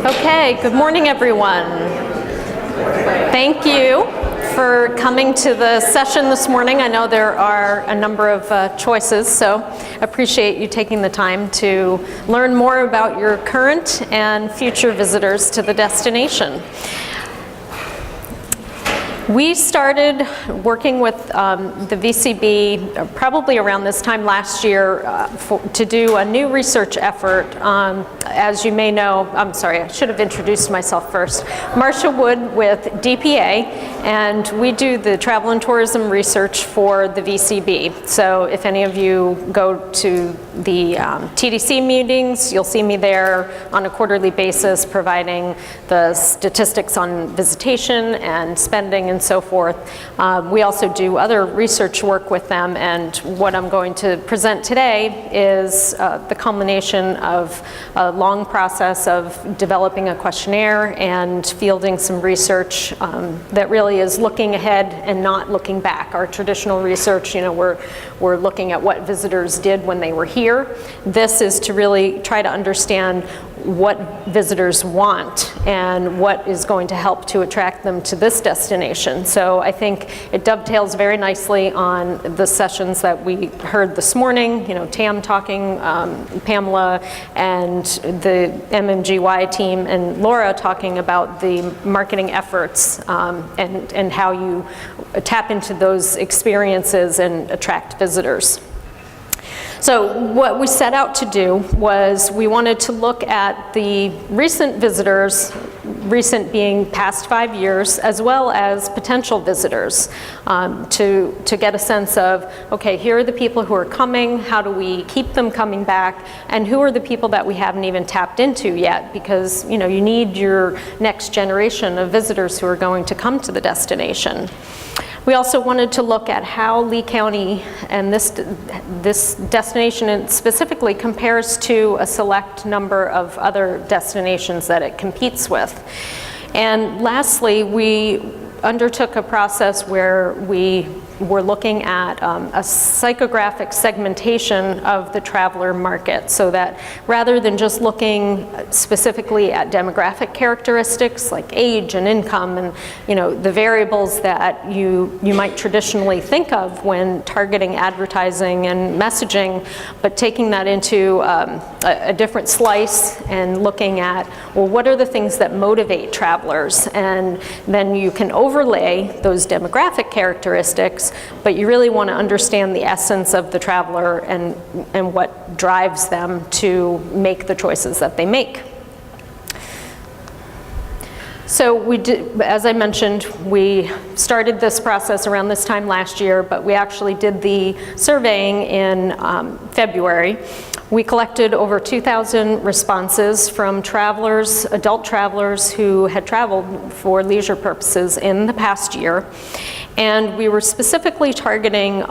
Okay, good morning, everyone. Thank you for coming to the session this morning. I know there are a number of choices, so I appreciate you taking the time to learn more about your current and future visitors to the destination. We started working with the VCB probably around this time last year to do a new research effort. As you may know, I'm sorry, I should have introduced myself first. Marcia Wood with DPA, and we do the travel and tourism research for the VCB. So if any of you go to the TDC meetings, you'll see me there on a quarterly basis providing the statistics on visitation and spending and so forth. We also do other research work with them, and what I'm going to present today is the culmination of a long process of developing a questionnaire and fielding some research that really is looking ahead and not looking back. Our traditional research, you know, we're looking at what visitors did when they were here. This is to really try to understand what visitors want and what is going to help to attract them to this destination. So I think it dovetails very nicely on the sessions that we heard this morning, you know, Tam talking, Pamela, and the MMGY team, and Laura talking about the marketing efforts and how you tap into those experiences and attract visitors. So what we set out to do was we wanted to look at the recent visitors, recent being past 5 years, as well as potential visitors, to get a sense of, okay, here are the people who are coming, how do we keep them coming back, and who are the people that we haven't even tapped into yet, because you know, you need your next generation of visitors who are going to come to the destination. We also wanted to look at how Lee County and this destination specifically compares to a select number of other destinations that it competes with. And lastly, we undertook a process where we were looking at a psychographic segmentation of the traveler market, so that rather than just looking specifically at demographic characteristics like age and income and you know the variables that you might traditionally think of when targeting advertising and messaging, but taking that into a different slice and looking at, well, what are the things that motivate travelers, and then you can overlay those demographic characteristics, but you really want to understand the essence of the traveler and what drives them to make the choices that they make. So we did, as I mentioned, we started this process around this time last year, but we actually did the surveying in February. We collected over 2,000 responses from travelers, adult travelers who had traveled for leisure purposes in the past year. And we were specifically targeting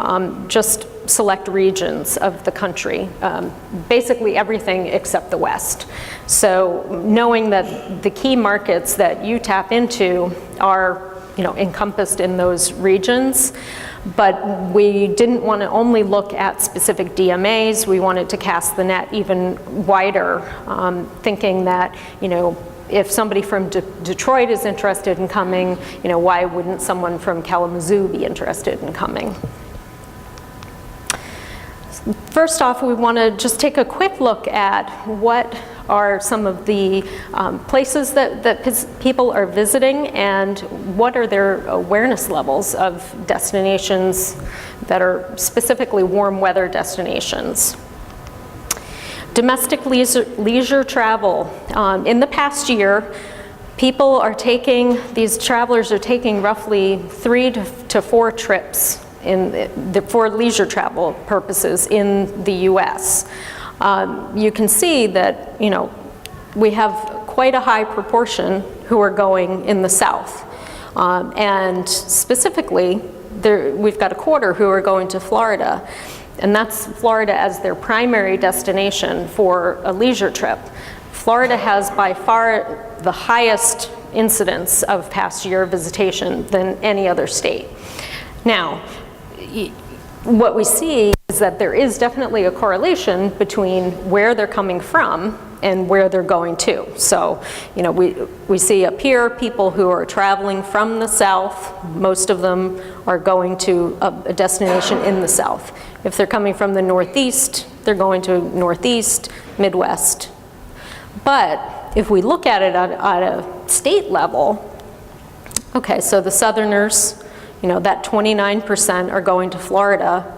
just select regions of the country, basically everything except the West. So knowing that the key markets that you tap into are, you know, encompassed in those regions, but we didn't want to only look at specific DMAs. We wanted to cast the net even wider, thinking that, you know, if somebody from Detroit is interested in coming, you know, why wouldn't someone from Kalamazoo be interested in coming? First off, we want to just take a quick look at what are some of the places that people are visiting and what are their awareness levels of destinations that are specifically warm weather destinations. Domestic leisure travel. In the past year, these travelers are taking roughly 3 to 4 trips for leisure travel purposes in the US. You can see that, you know, we have quite a high proportion who are going in the South. And specifically, we've got a quarter who are going to Florida. And that's Florida as their primary destination for a leisure trip. Florida has by far the highest incidence of past year visitation than any other state. Now, what we see is that there is definitely a correlation between where they're coming from and where they're going to. So, you know, we see up here people who are traveling from the south. Most of them are going to a destination in the south. If they're coming from the northeast, they're going to northeast, Midwest. But if we look at it at a state level, okay, so the Southerners, you know, that 29% are going to Florida.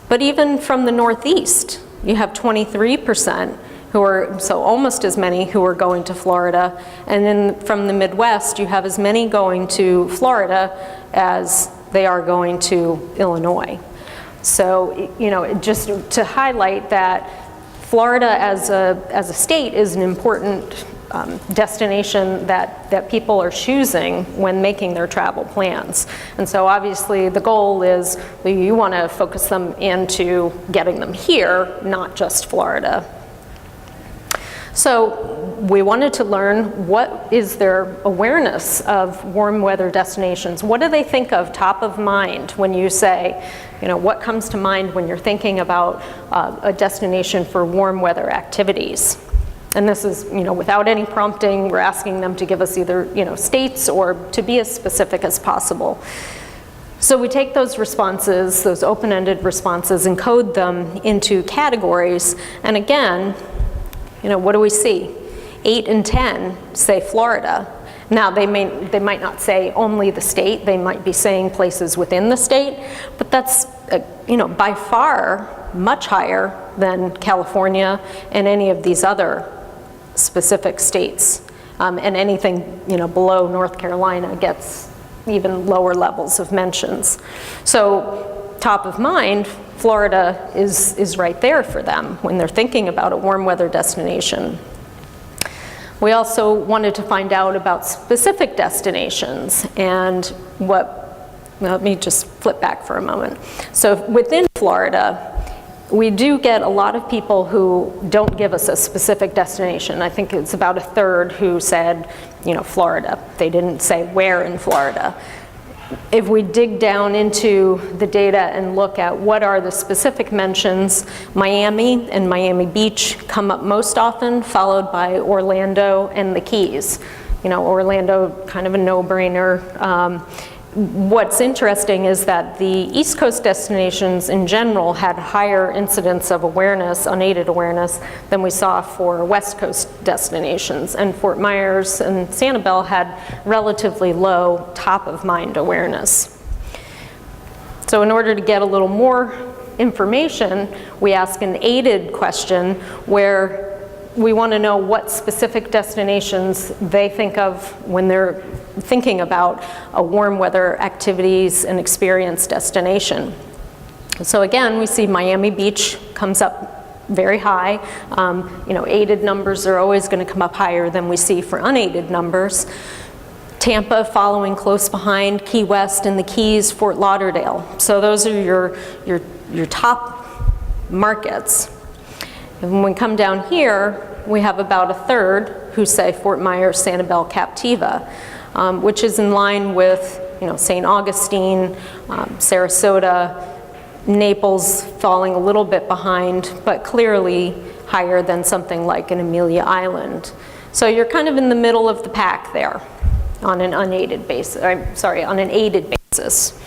But even from the Northeast, you have 23% who are, so almost as many who are going to Florida. And then from the Midwest, you have as many going to Florida as they are going to Illinois. So, you know, just to highlight that Florida as a state is an important destination that people are choosing when making their travel plans. And so obviously the goal is you want to focus them into getting them here, not just Florida. So we wanted to learn what is their awareness of warm weather destinations. What do they think of top of mind when you say, you know, what comes to mind when you're thinking about a destination for warm weather activities? And this is, you know, without any prompting, we're asking them to give us either, you know, states or to be as specific as possible. So we take those responses, those open-ended responses, and code them into categories. And again, you know, what do we see? 8 and 10 say Florida. Now, they might not say only the state. They might be saying places within the state. But that's, you know, by far much higher than California and any of these other specific states. And anything, you know, below North Carolina gets even lower levels of mentions. So top of mind, Florida is right there for them when they're thinking about a warm weather destination. We also wanted to find out about specific destinations and let me just flip back for a moment. So within Florida, we do get a lot of people who don't give us a specific destination. I think it's about a third who said, you know, Florida. They didn't say where in Florida. If we dig down into the data and look at what are the specific mentions, Miami and Miami Beach come up most often, followed by Orlando and the Keys. You know, Orlando, kind of a no-brainer. What's interesting is that the East Coast destinations in general had higher incidence of awareness, unaided awareness, than we saw for West Coast destinations. And Fort Myers and Sanibel had relatively low top-of-mind awareness. So in order to get a little more information, we ask an aided question where we want to know what specific destinations they think of when they're thinking about a warm weather activities and experience destination. So again, we see Miami Beach comes up very high. You know, aided numbers are always going to come up higher than we see for unaided numbers. Tampa following close behind, Key West and the Keys, Fort Lauderdale. So those are your top markets. And when we come down here, we have about a third who say Fort Myers, Sanibel, Captiva, which is in line with, you know, St. Augustine, Sarasota, Naples falling a little bit behind, but clearly higher than something like an Amelia Island. So you're kind of in the middle of the pack there on an unaided basis, on an aided basis.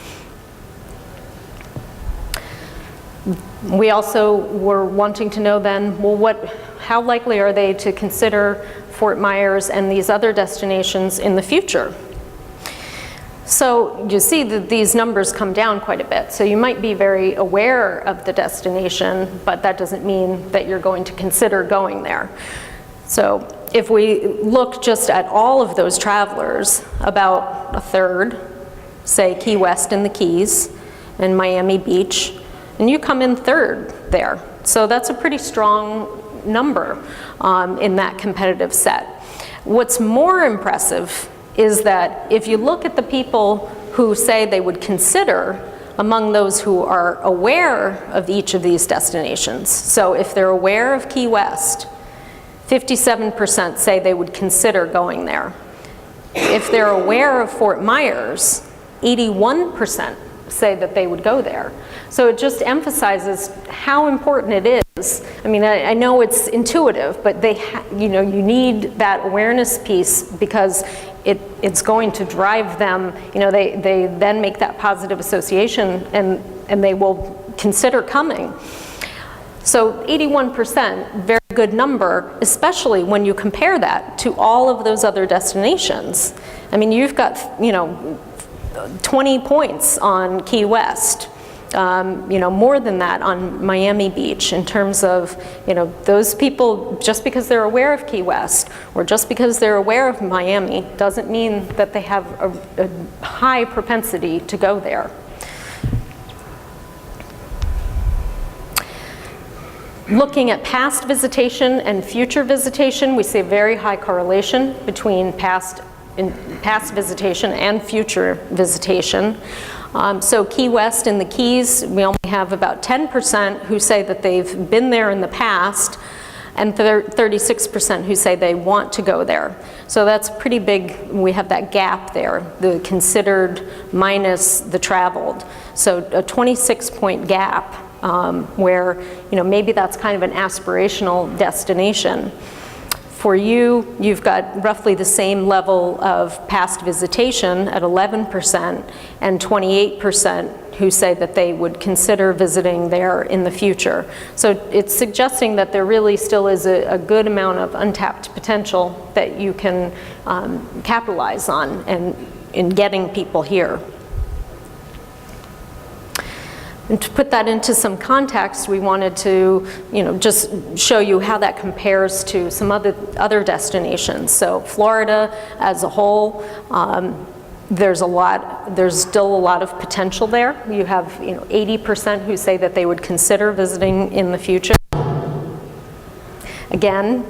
We also were wanting to know then, well, how likely are they to consider Fort Myers and these other destinations in the future? So you see that these numbers come down quite a bit. So you might be very aware of the destination, but that doesn't mean that you're going to consider going there. So if we look just at all of those travelers, about a third say Key West and the Keys and Miami Beach, and you come in third there. So that's a pretty strong number in that competitive set. What's more impressive is that if you look at the people who say they would consider among those who are aware of each of these destinations, so if they're aware of Key West, 57% say they would consider going there. If they're aware of Fort Myers, 81% say that they would go there. So it just emphasizes how important it is. I mean, I know it's intuitive, but you need that awareness piece because it's going to drive them. They then make that positive association, and they will consider coming. So 81%, very good number, especially when you compare that to all of those other destinations. I mean, you've got 20 points on Key West, more than that on Miami Beach in terms of, those people, just because they're aware of Key West or just because they're aware of Miami doesn't mean that they have a high propensity to go there. Looking at past visitation and future visitation, we see a very high correlation between past visitation and future visitation. So Key West and the Keys, we only have about 10% who say that they've been there in the past, and 36% who say they want to go there. So that's pretty big. We have that gap there, the considered minus the traveled. So a 26-point gap where maybe that's kind of an aspirational destination. For you, you've got roughly the same level of past visitation at 11% and 28% who say that they would consider visiting there in the future. So it's suggesting that there really still is a good amount of untapped potential that you can capitalize on in getting people here. And to put that into some context, we wanted to, just show you how that compares to some other destinations. So Florida as a whole, there's still a lot of potential there. You have, 80% who say that they would consider visiting in the future. Again,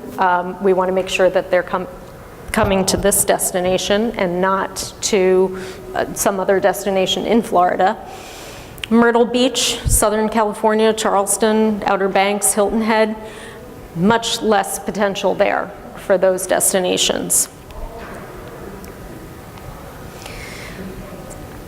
we want to make sure that they're coming to this destination and not to some other destination in Florida. Myrtle Beach, Southern California, Charleston, Outer Banks, Hilton Head, much less potential there for those destinations.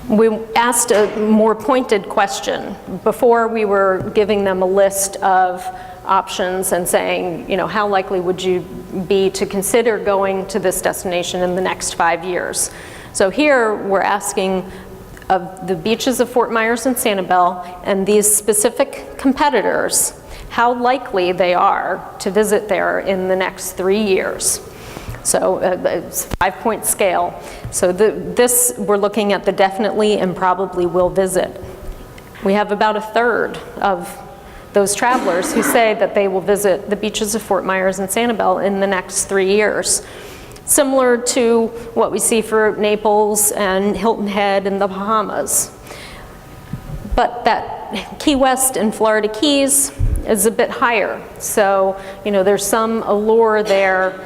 We asked a more pointed question. Before, we were giving them a list of options and saying, how likely would you be to consider going to this destination in the next 5 years? So here we're asking of the beaches of Fort Myers and Sanibel and these specific competitors, how likely they are to visit there in the next 3 years. So it's a 5-point scale. So this, we're looking at the definitely and probably will visit. We have about a third of those travelers who say that they will visit the beaches of Fort Myers and Sanibel in the next 3 years. Similar to what we see for Naples and Hilton Head and the Bahamas. But that Key West and Florida Keys is a bit higher. So, there's some allure there.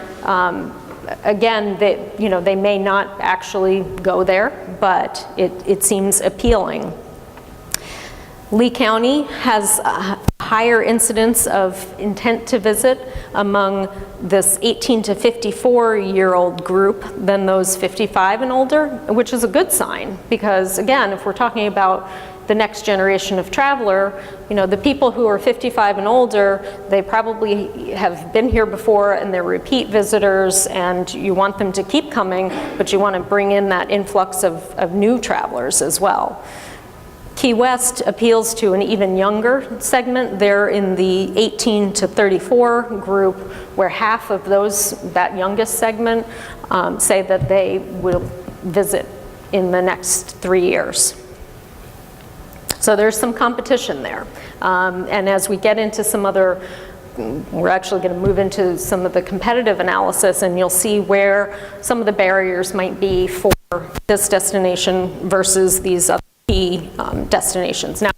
Again, they may not actually go there, but it seems appealing. Lee County has a higher incidence of intent to visit among this 18 to 54-year-old group than those 55 and older, which is a good sign because, again, if we're talking about the next generation of traveler, the people who are 55 and older, they probably have been here before and they're repeat visitors and you want them to keep coming, but you want to bring in that influx of new travelers as well. Key West appeals to an even younger segment. They're in the 18 to 34 group, where half of that youngest segment say that they will visit in the next 3 years. So there's some competition there. And as we get into some other, we're actually going to move into some of the competitive analysis, and you'll see where some of the barriers might be for this destination versus these other key destinations. Now,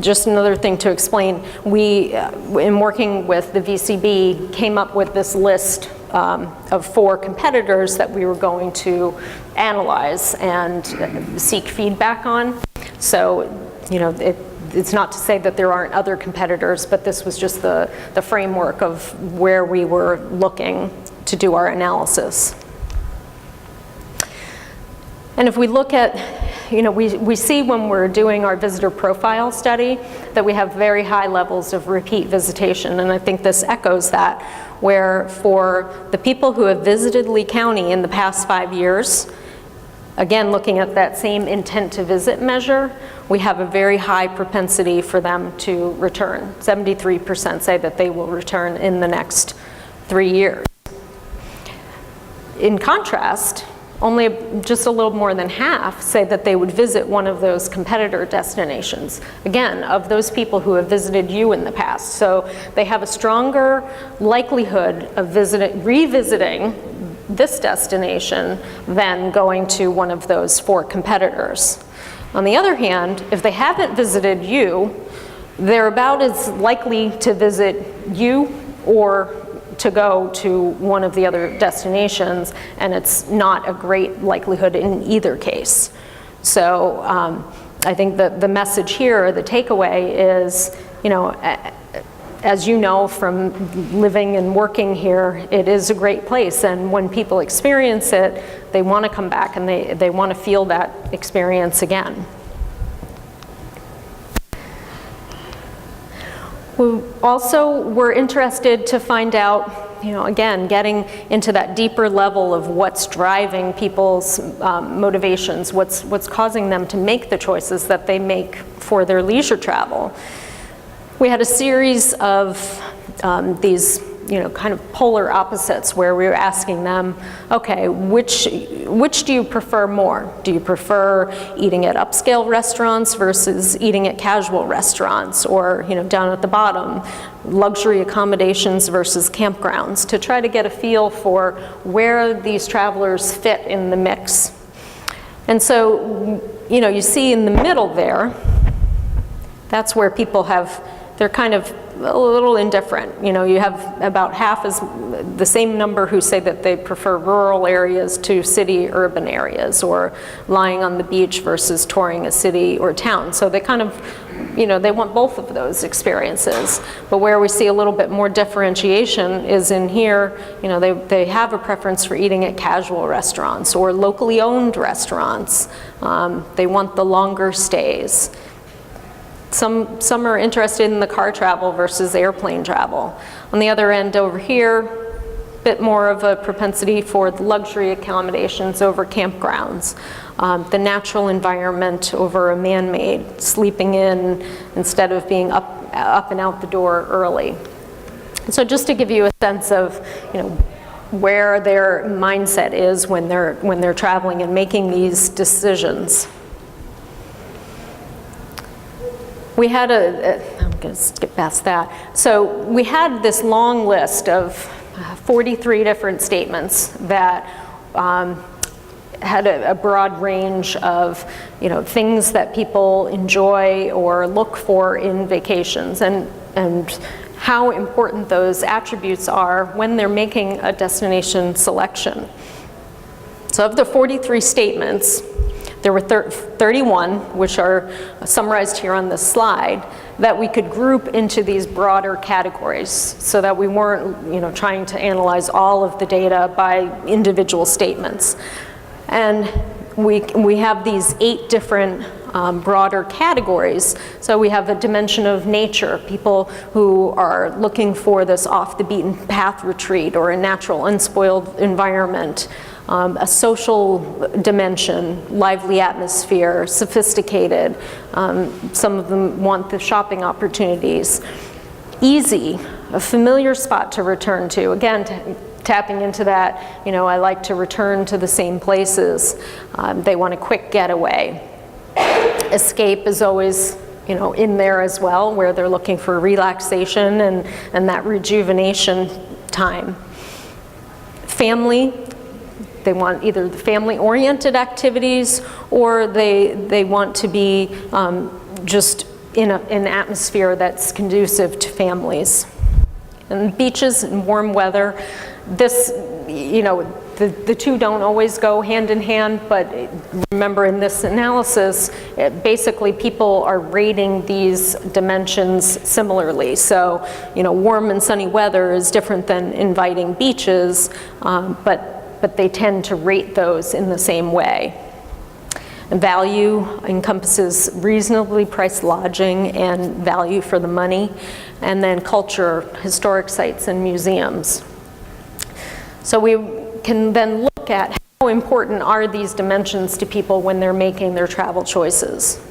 just another thing to explain, we, in working with the VCB, came up with this list of 4 competitors that we were going to analyze and seek feedback on. So, it's not to say that there aren't other competitors, but this was just the framework of where we were looking to do our analysis. And if we look at we see when we're doing our visitor profile study that we have very high levels of repeat visitation, and I think this echoes that, where for the people who have visited Lee County in the past 5 years, again, looking at that same intent to visit measure, we have a very high propensity for them to return. 73% say that they will return in the next 3 years. In contrast, only just a little more than half say that they would visit one of those competitor destinations. Again, of those people who have visited you in the past. So they have a stronger likelihood of revisiting this destination than going to one of those 4 competitors. On the other hand, if they haven't visited you, they're about as likely to visit you or to go to one of the other destinations, and it's not a great likelihood in either case. So I think that the message here, the takeaway is, as you know from living and working here, it is a great place, and when people experience it, they want to come back and they want to feel that experience again. We also were interested to find out, again, getting into that deeper level of what's driving people's motivations, what's causing them to make the choices that they make for their leisure travel. We had a series of these, kind of polar opposites where we were asking them, okay, which do you prefer more? Do you prefer eating at upscale restaurants versus eating at casual restaurants? Or, down at the bottom, luxury accommodations versus campgrounds, to try to get a feel for where these travelers fit in the mix. And so, you see in the middle there, that's where people they're kind of a little indifferent. You have about half as the same number who say that they prefer rural areas to city urban areas, or lying on the beach versus touring a city or town. So they kind of, they want both of those experiences. But where we see a little bit more differentiation is in here, they have a preference for eating at casual restaurants or locally owned restaurants. They want the longer stays. Some are interested in the car travel versus airplane travel. On the other end over here, a bit more of a propensity for the luxury accommodations over campgrounds, the natural environment over a man-made, sleeping in instead of being up and out the door early. So just to give you a sense of, where their mindset is when they're traveling and making these decisions. We had I'm going to skip past that. So we had this long list of 43 different statements that had a broad range of, things that people enjoy or look for in vacations, and how important those attributes are when they're making a destination selection. So of the 43 statements, there were 31, which are summarized here on this slide, that we could group into these broader categories so that we weren't, trying to analyze all of the data by individual statements. And we have these 8 different broader categories. So we have a dimension of nature, people who are looking for this off the beaten path retreat or a natural unspoiled environment. A social dimension, lively atmosphere, sophisticated. Some of them want the shopping opportunities. Easy, a familiar spot to return to. Again, tapping into that, I like to return to the same places. They want a quick getaway. Escape is always, in there as well, where they're looking for relaxation and that rejuvenation time. Family. They want either the family-oriented activities, or they want to be just in an atmosphere that's conducive to families. And beaches and warm weather, this, the two don't always go hand in hand, but remember in this analysis, basically people are rating these dimensions similarly. So, warm and sunny weather is different than inviting beaches, but they tend to rate those in the same way. Value encompasses reasonably priced lodging and value for the money. And then culture, historic sites and museums. So we can then look at how important are these dimensions to people when they're making their travel choices.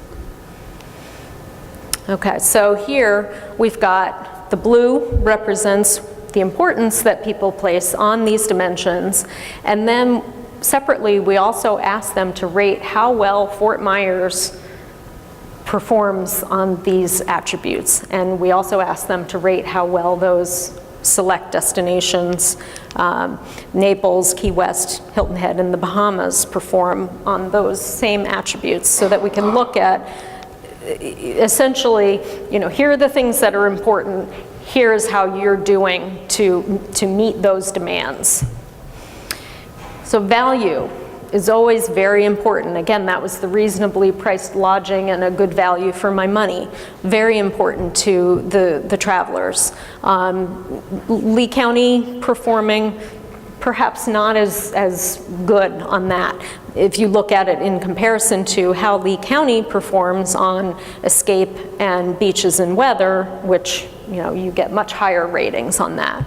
Okay, so here we've got the blue represents the importance that people place on these dimensions, and then separately we also ask them to rate how well Fort Myers performs on these attributes, and we also ask them to rate how well those select destinations, Naples, Key West, Hilton Head, and the Bahamas perform on those same attributes, so that we can look at essentially, here are the things that are important, here's how you're doing to meet those demands. So value is always very important. Again, that was the reasonably priced lodging and a good value for my money. Very important to the travelers. Lee County performing perhaps not as good on that. If you look at it in comparison to how Lee County performs on escape and beaches and weather, which you get much higher ratings on that.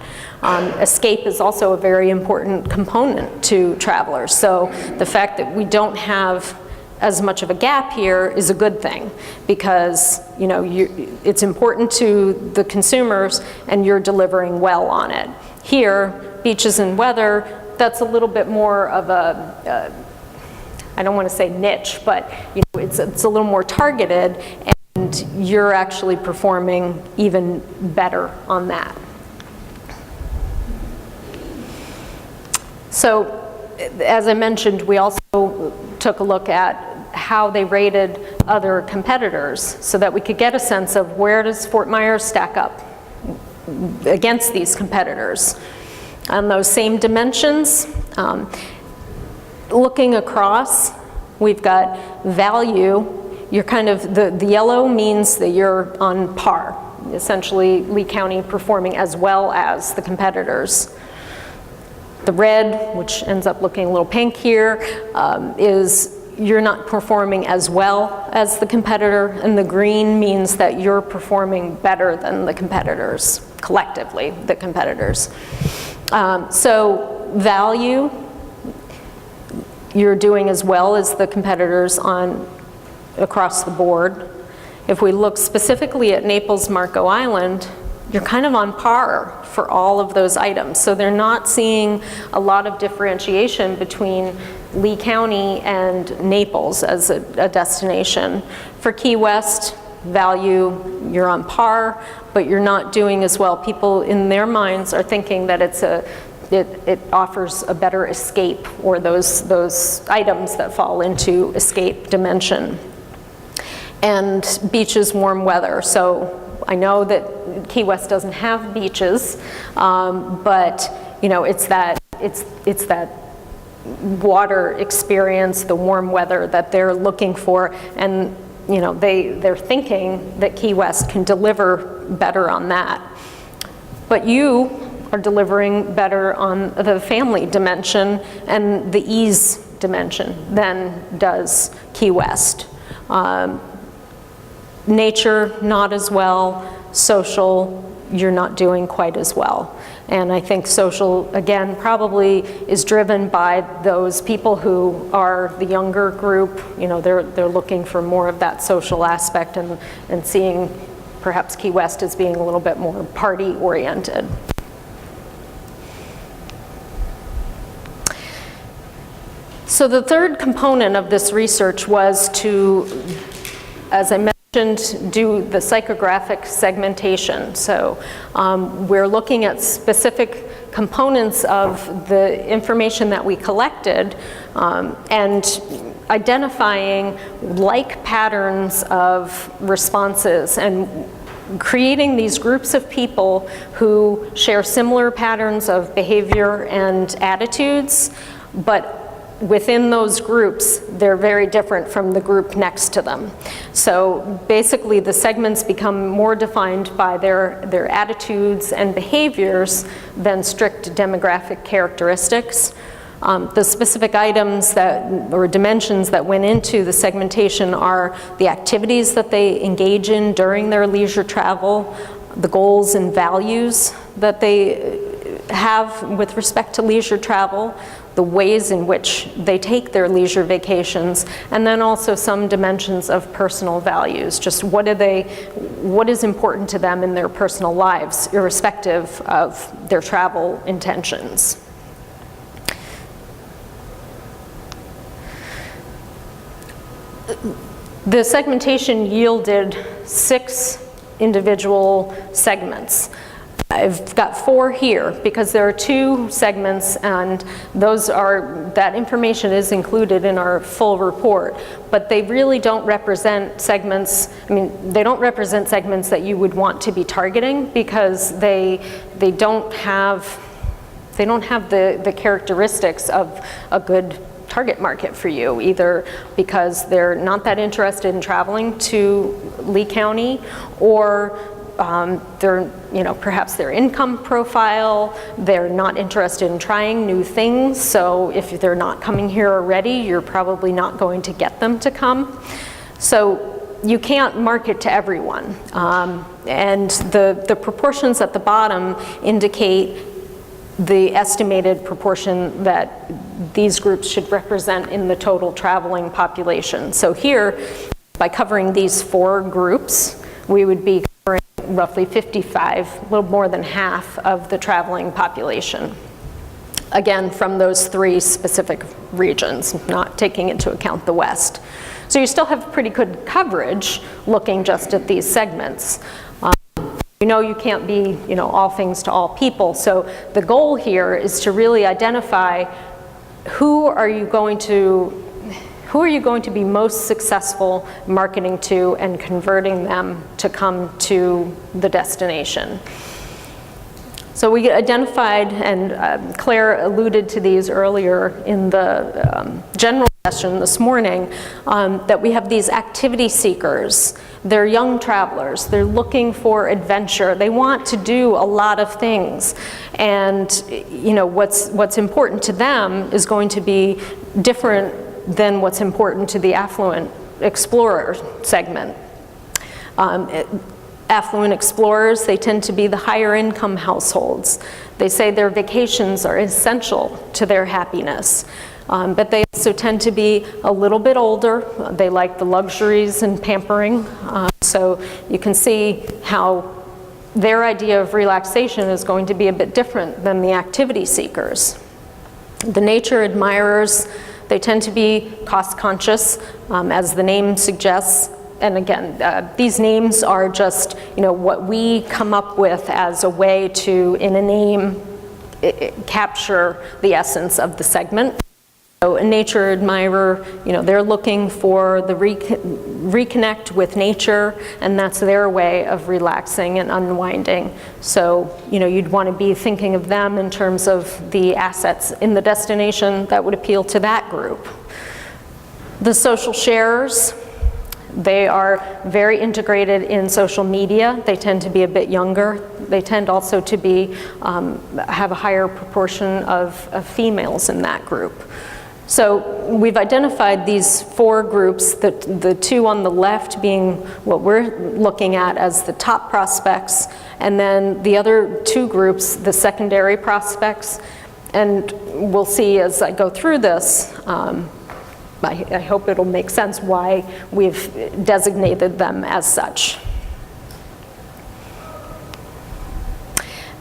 Escape is also a very important component to travelers. So the fact that we don't have as much of a gap here is a good thing, because it's important to the consumers and you're delivering well on it. Here, beaches and weather, that's a little bit more of a, I don't want to say niche, but it's a little more targeted, and you're actually performing even better on that. So, as I mentioned, we also took a look at how they rated other competitors so that we could get a sense of where does Fort Myers stack up against these competitors. On those same dimensions, looking across, we've got value. You're kind of, the yellow means that you're on par. Essentially, Lee County performing as well as the competitors. The red, which ends up looking a little pink here, is you're not performing as well as the competitor, and the green means that you're performing better than the competitors, collectively, the competitors. So value, you're doing as well as the competitors across the board. If we look specifically at Naples, Marco Island, you're kind of on par for all of those items. So they're not seeing a lot of differentiation between Lee County and Naples as a destination. For Key West, value, you're on par, but you're not doing as well. People in their minds are thinking that it offers a better escape, or those items that fall into escape dimension. And beaches, warm weather. So I know that Key West doesn't have beaches, but it's that water experience, the warm weather that they're looking for, and they're thinking that Key West can deliver better on that. But you are delivering better on the family dimension and the ease dimension than does Key West. Nature, not as well. Social, you're not doing quite as well. And I think social, again, probably is driven by those people who are the younger group. They're looking for more of that social aspect, and seeing perhaps Key West as being a little bit more party-oriented. So the third component of this research was to, as I mentioned, do the psychographic segmentation. So we're looking at specific components of the information that we collected and identifying like patterns of responses, and creating these groups of people who share similar patterns of behavior and attitudes, but within those groups, they're very different from the group next to them. So basically, the segments become more defined by their attitudes and behaviors than strict demographic characteristics. The specific items or dimensions that went into the segmentation are the activities that they engage in during their leisure travel, the goals and values that they have with respect to leisure travel, the ways in which they take their leisure vacations, and then also some dimensions of personal values, just what is important to them in their personal lives, irrespective of their travel intentions. The segmentation yielded 6 individual segments. I've got 4 here because there are 2 segments, and that information is included in our full report, but they really don't represent segments. I mean, they don't represent segments that you would want to be targeting because they don't have the characteristics of a good target market for you, either because they're not that interested in traveling to Lee County, or perhaps their income profile, they're not interested in trying new things, so if they're not coming here already, you're probably not going to get them to come. So you can't market to everyone. And the proportions at the bottom indicate the estimated proportion that these groups should represent in the total traveling population. So here, by covering these 4 groups, we would be covering roughly 55, a little more than half of the traveling population. Again, from those 3 specific regions, not taking into account the West. So you still have pretty good coverage looking just at these segments. You know you can't be, all things to all people. So the goal here is to really identify who are you going to be most successful marketing to and converting them to come to the destination. So we identified, and Claire alluded to these earlier in the general session this morning, that we have these activity seekers. They're young travelers. They're looking for adventure. They want to do a lot of things. And what's important to them is going to be different than what's important to the Affluent Explorer segment. Affluent Explorers, they tend to be the higher income households. They say their vacations are essential to their happiness. But they also tend to be a little bit older. They like the luxuries and pampering. So you can see how their idea of relaxation is going to be a bit different than the activity seekers. The nature admirers, they tend to be cost conscious, as the name suggests. And again, these names are just what we come up with as a way to, in a name, capture the essence of the segment. So a nature admirer, they're looking for the reconnect with nature, and that's their way of relaxing and unwinding. So, you'd want to be thinking of them in terms of the assets in the destination that would appeal to that group. The social sharers, they are very integrated in social media. They tend to be a bit younger. They tend also to be have a higher proportion of females in that group. So we've identified these 4 groups, the 2 on the left being what we're looking at as the top prospects, and then the other 2 groups, the secondary prospects. And we'll see as I go through this, I hope it'll make sense why we've designated them as such.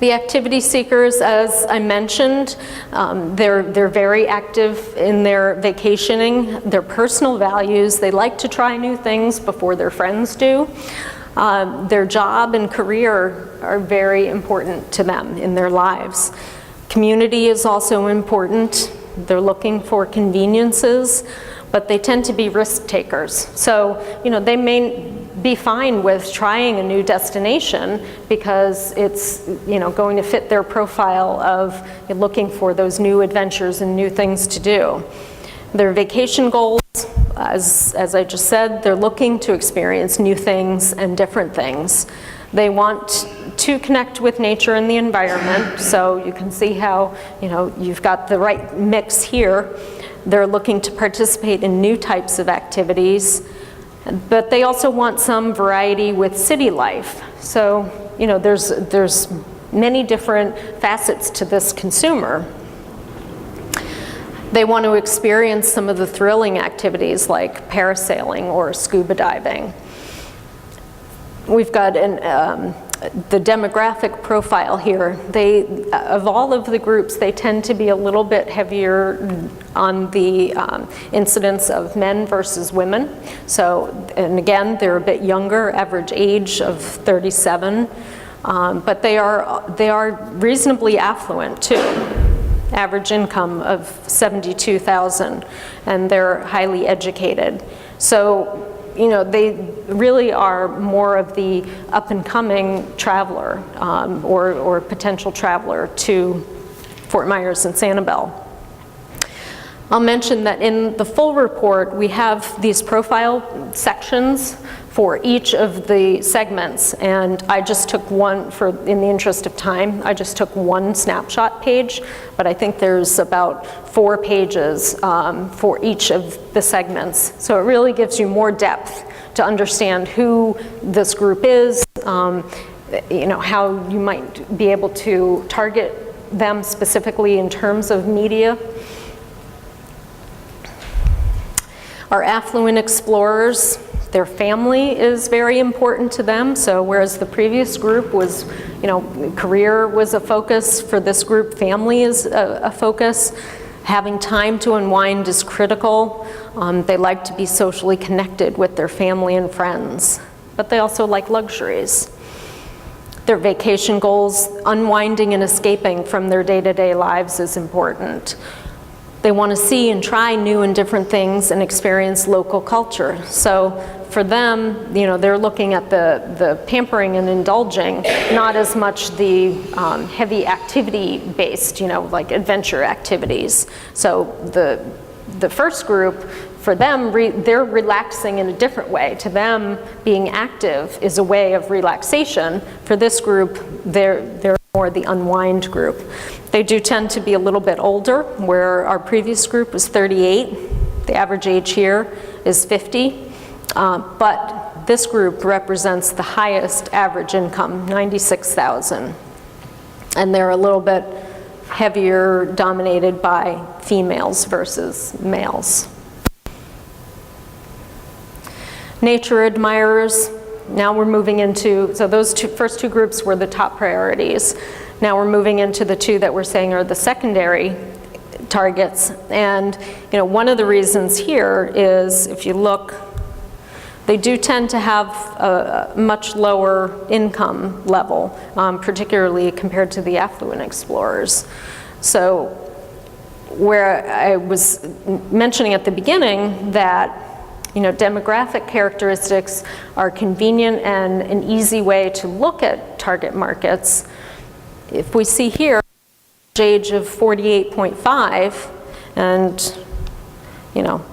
The activity seekers, as I mentioned, they're very active in their vacationing, their personal values. They like to try new things before their friends do. Their job and career are very important to them in their lives. Community is also important. They're looking for conveniences, but they tend to be risk takers. So, they may be fine with trying a new destination because it's, going to fit their profile of looking for those new adventures and new things to do. Their vacation goals, as I just said, they're looking to experience new things and different things. They want to connect with nature and the environment. So you can see how, you've got the right mix here. They're looking to participate in new types of activities, but they also want some variety with city life. So, there's many different facets to this consumer. They want to experience some of the thrilling activities like parasailing or scuba diving. We've got the demographic profile here. Of all of the groups, they tend to be a little bit heavier on the incidence of men versus women. So, and again, they're a bit younger, average age of 37, but they are reasonably affluent too. Average income of $72,000, and they're highly educated. So, they really are more of the up-and-coming traveler or potential traveler to Fort Myers and Sanibel. I'll mention that in the full report, we have these profile sections for each of the segments, and I just took one in the interest of time, I just took one snapshot page, but I think there's about 4 pages for each of the segments. So it really gives you more depth to understand who this group is, how you might be able to target them specifically in terms of media. Our Affluent Explorers, their family is very important to them. So whereas the previous group was, career was a focus, for this group, family is a focus. Having time to unwind is critical. They like to be socially connected with their family and friends, but they also like luxuries. Their vacation goals, unwinding and escaping from their day-to-day lives is important. They want to see and try new and different things and experience local culture. So for them, they're looking at the pampering and indulging, not as much the heavy activity-based, like adventure activities. So the first group, for them, they're relaxing in a different way. To them, being active is a way of relaxation. For this group, they're more the unwind group. They do tend to be a little bit older, where our previous group was 38. The average age here is 50. But this group represents the highest average income, $96,000. And they're a little bit heavier dominated by females versus males. Nature admirers. Now we're moving into, so those first two groups were the top priorities. Now we're moving into the two that we're saying are the secondary targets. And one of the reasons here is, if you look, they do tend to have a much lower income level, particularly compared to the Affluent Explorers. So where I was mentioning at the beginning that demographic characteristics are convenient and an easy way to look at target markets. If we see here, age of 48.5, and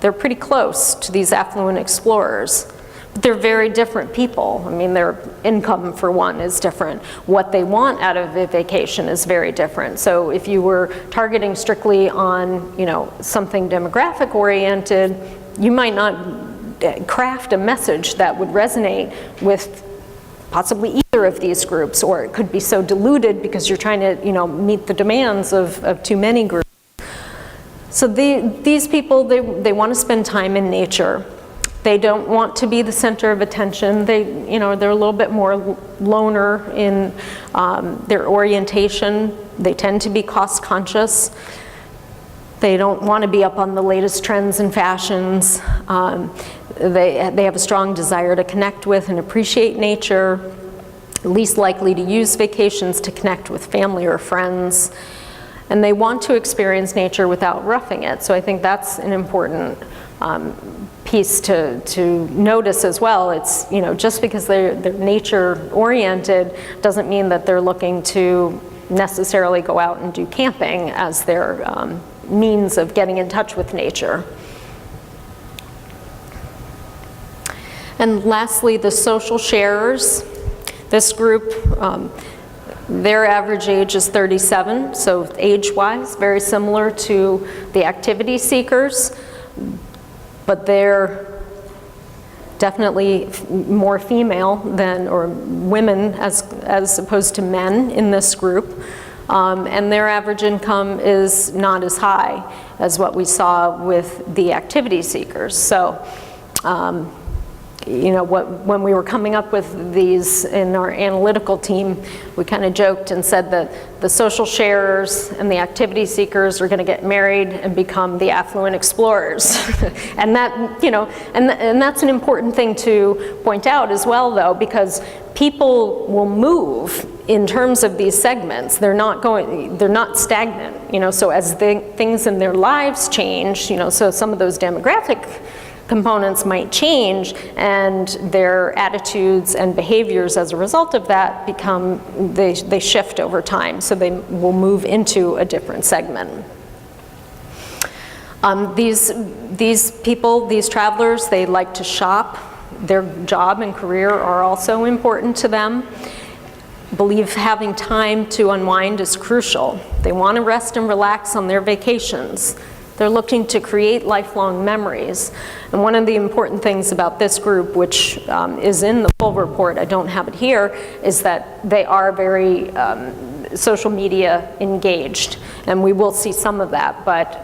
they're pretty close to these Affluent Explorers. But they're very different people. I mean, their income, for one, is different. What they want out of a vacation is very different. So if you were targeting strictly on, something demographic oriented, you might not craft a message that would resonate with possibly either of these groups, or it could be so diluted because you're trying to, meet the demands of too many groups. So these people, they want to spend time in nature. They don't want to be the center of attention. They're a little bit more loner in their orientation. They tend to be cost conscious. They don't want to be up on the latest trends and fashions. They have a strong desire to connect with and appreciate nature, least likely to use vacations to connect with family or friends. And they want to experience nature without roughing it. So I think that's an important piece to notice as well. It's, just because they're nature oriented doesn't mean that they're looking to necessarily go out and do camping as their means of getting in touch with nature. And lastly, the social sharers. This group Their average age is 37, so age-wise, very similar to the activity seekers, but they're definitely more female than, or women as opposed to men in this group. And their average income is not as high as what we saw with the activity seekers. So, you know, when we were coming up with these in our analytical team, we kind of joked and said that the social sharers and the activity seekers are going to get married and become the affluent explorers. And that, you know, and that's an important thing to point out as well, though, because people will move in terms of these segments. They're not stagnant, you know, so as things in their lives change, you know, so some of those demographic components might change, and their attitudes and behaviors as a result of that they shift over time, so they will move into a different segment. These people, these travelers, they like to shop. Their job and career are also important to them. Believe having time to unwind is crucial. They want to rest and relax on their vacations. They're looking to create lifelong memories. And one of the important things about this group, which is in the full report, I don't have it here, is that they are very social media engaged. And we will see some of that, but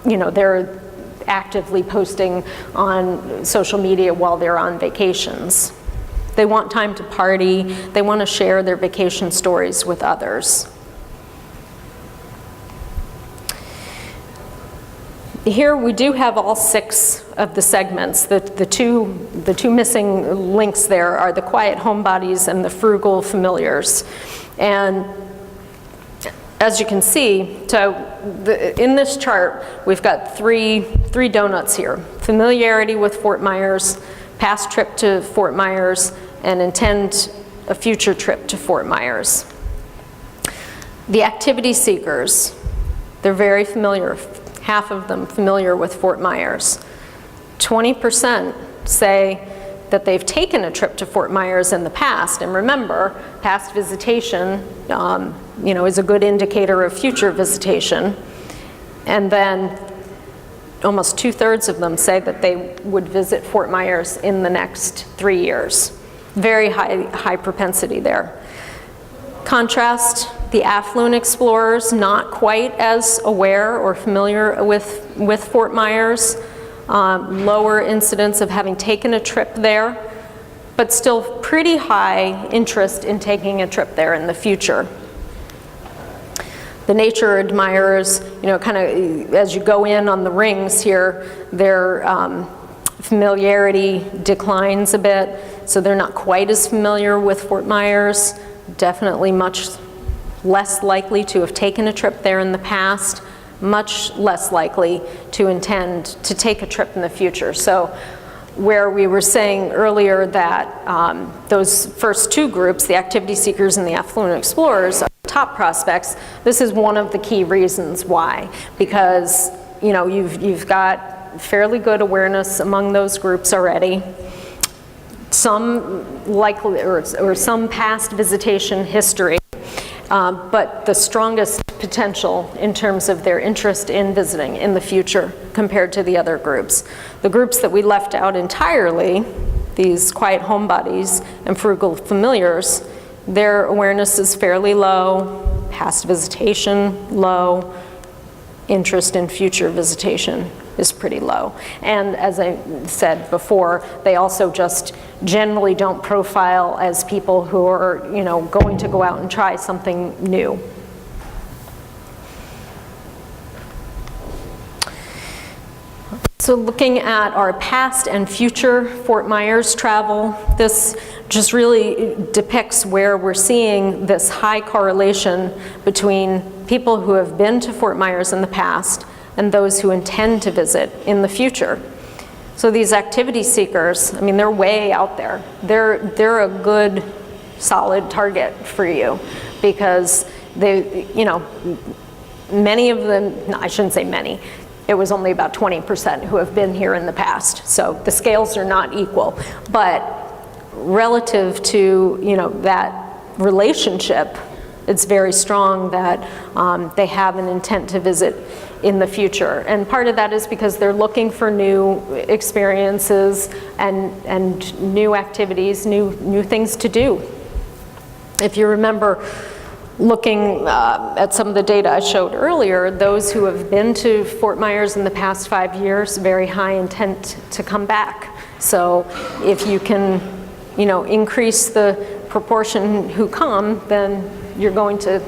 you know, they're actively posting on social media while they're on vacations. They want time to party. They want to share their vacation stories with others. Here we do have all 6 of the segments. The two missing links there are the quiet homebodies and the frugal familiars. And as you can see, so in this chart, we've got three donuts here. Familiarity with Fort Myers, past trip to Fort Myers, and intend a future trip to Fort Myers. The activity seekers, they're very familiar. Half of them familiar with Fort Myers. 20% say that they've taken a trip to Fort Myers in the past, and remember, past visitation you know, is a good indicator of future visitation. And then almost 2/3 of them say that they would visit Fort Myers in the next 3 years. Very high propensity there. Contrast, the affluent explorers, not quite as aware or familiar with Fort Myers, lower incidence of having taken a trip there, but still pretty high interest in taking a trip there in the future. The nature admirers, you know, kind of as you go in on the rings here, their familiarity declines a bit, so they're not quite as familiar with Fort Myers. Definitely much less likely to have taken a trip there in the past, much less likely to intend to take a trip in the future. So where we were saying earlier that those first 2 groups, the activity seekers and the affluent explorers, are top prospects, this is one of the key reasons why. Because, you know, you've got fairly good awareness among those groups already. Some likely, or some past visitation history, but the strongest potential in terms of their interest in visiting in the future compared to the other groups. The groups that we left out entirely, these quiet homebodies and frugal familiars, their awareness is fairly low, past visitation low, interest in future visitation is pretty low. And as I said before, they also just generally don't profile as people who are, you know, going to go out and try something new. So looking at our past and future Fort Myers travel, this just really depicts where we're seeing this high correlation between people who have been to Fort Myers in the past and those who intend to visit in the future. So these activity seekers, I mean, they're way out there. They're a good, solid target for you because they, you know, many of them, no, I shouldn't say many, it was only about 20% who have been here in the past. So the scales are not equal, but relative to, you know, that relationship, it's very strong that they have an intent to visit in the future. And part of that is because they're looking for new experiences and new activities, new things to do. If you remember looking at some of the data I showed earlier, those who have been to Fort Myers in the past 5 years, very high intent to come back. So if you can, increase the proportion who come, then you're going to,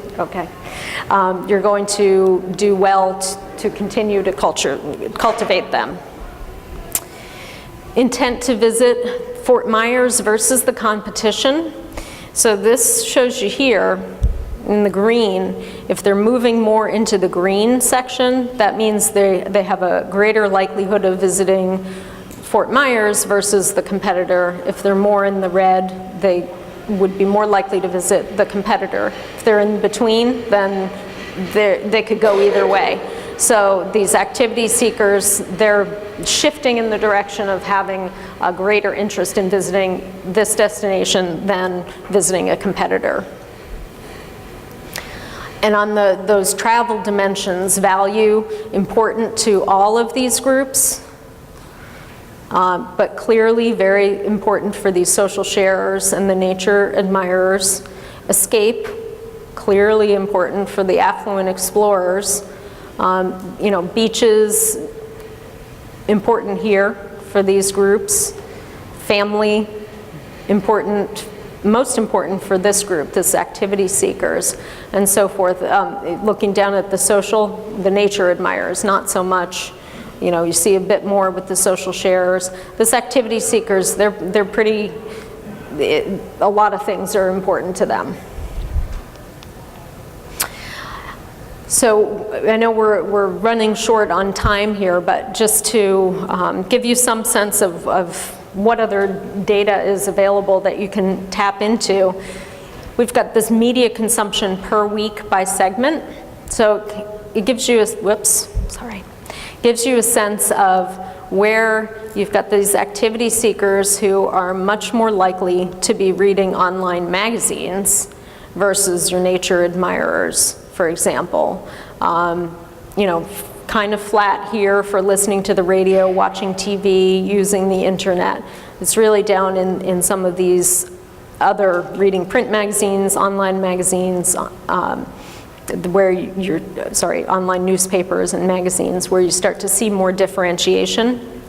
you're going to do well to continue to cultivate them. Intent to visit Fort Myers versus the competition. So this shows you here in the green, if they're moving more into the green section, that means they have a greater likelihood of visiting Fort Myers versus the competitor. If they're more in the red, they would be more likely to visit the competitor. If they're in between, then they could go either way. So these activity seekers, they're shifting in the direction of having a greater interest in visiting this destination than visiting a competitor. And on those travel dimensions, value important to all of these groups, but clearly very important for these social sharers and the nature admirers. Escape, clearly important for the affluent explorers. Beaches, important here for these groups. Family, important, most important for this group, this activity seekers, and so forth. Looking down at the nature admirers, not so much. You see a bit more with the social sharers. This activity seekers, they're pretty, a lot of things are important to them. So I know we're running short on time here, but just to give you some sense of what other data is available that you can tap into, we've got this media consumption per week by segment. So it gives you gives you a sense of where you've got these activity seekers who are much more likely to be reading online magazines versus your nature admirers, for example. Kind of flat here for listening to the radio, watching TV, using the internet. It's really down in some of these other reading print magazines, online magazines, online newspapers and magazines, where you start to see more differentiation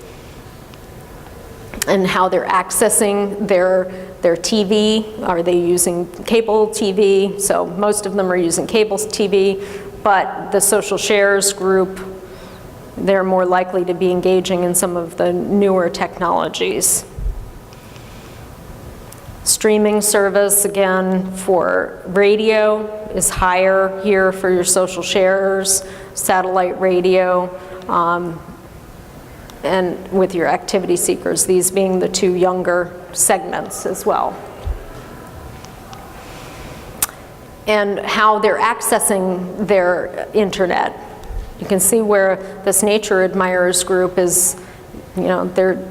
and how they're accessing their TV. Are they using cable TV? So most of them are using cable TV, but the social shares group, they're more likely to be engaging in some of the newer technologies. Streaming service, again, for radio is higher here for your social sharers, satellite radio, and with your activity seekers, these being the two younger segments as well. And how they're accessing their internet. You can see where this nature admirers group is, they're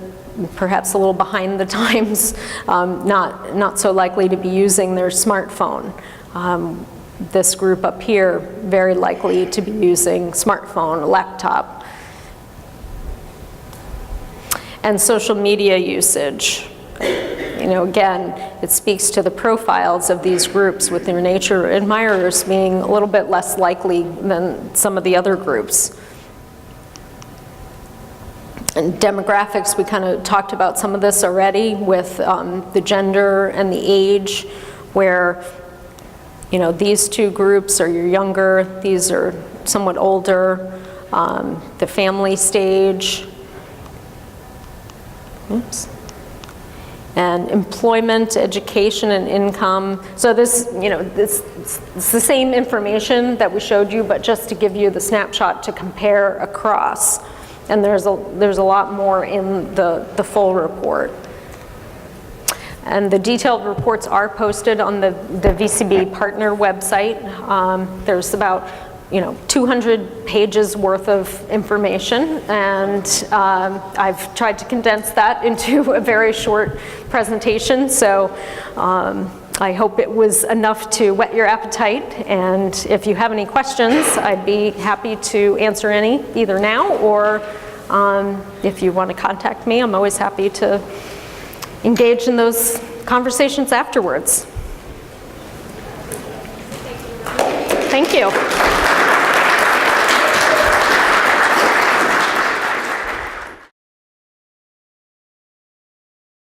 perhaps a little behind the times, not so likely to be using their smartphone. This group up here, very likely to be using smartphone, a laptop. And social media usage. Again, it speaks to the profiles of these groups, with their nature admirers being a little bit less likely than some of the other groups. And demographics, we kind of talked about some of this already with the gender and the age, where these two groups are your younger, these are somewhat older, the family stage. Oops. And employment, education, and income. So this, it's the same information that we showed you, but just to give you the snapshot to compare across. And there's a lot more in the full report. And the detailed reports are posted on the VCB partner website. There's about 200 pages worth of information, and I've tried to condense that into a very short presentation. So I hope it was enough to whet your appetite, and if you have any questions, I'd be happy to answer any, either now or if you want to contact me. I'm always happy to engage in those conversations afterwards. Thank you.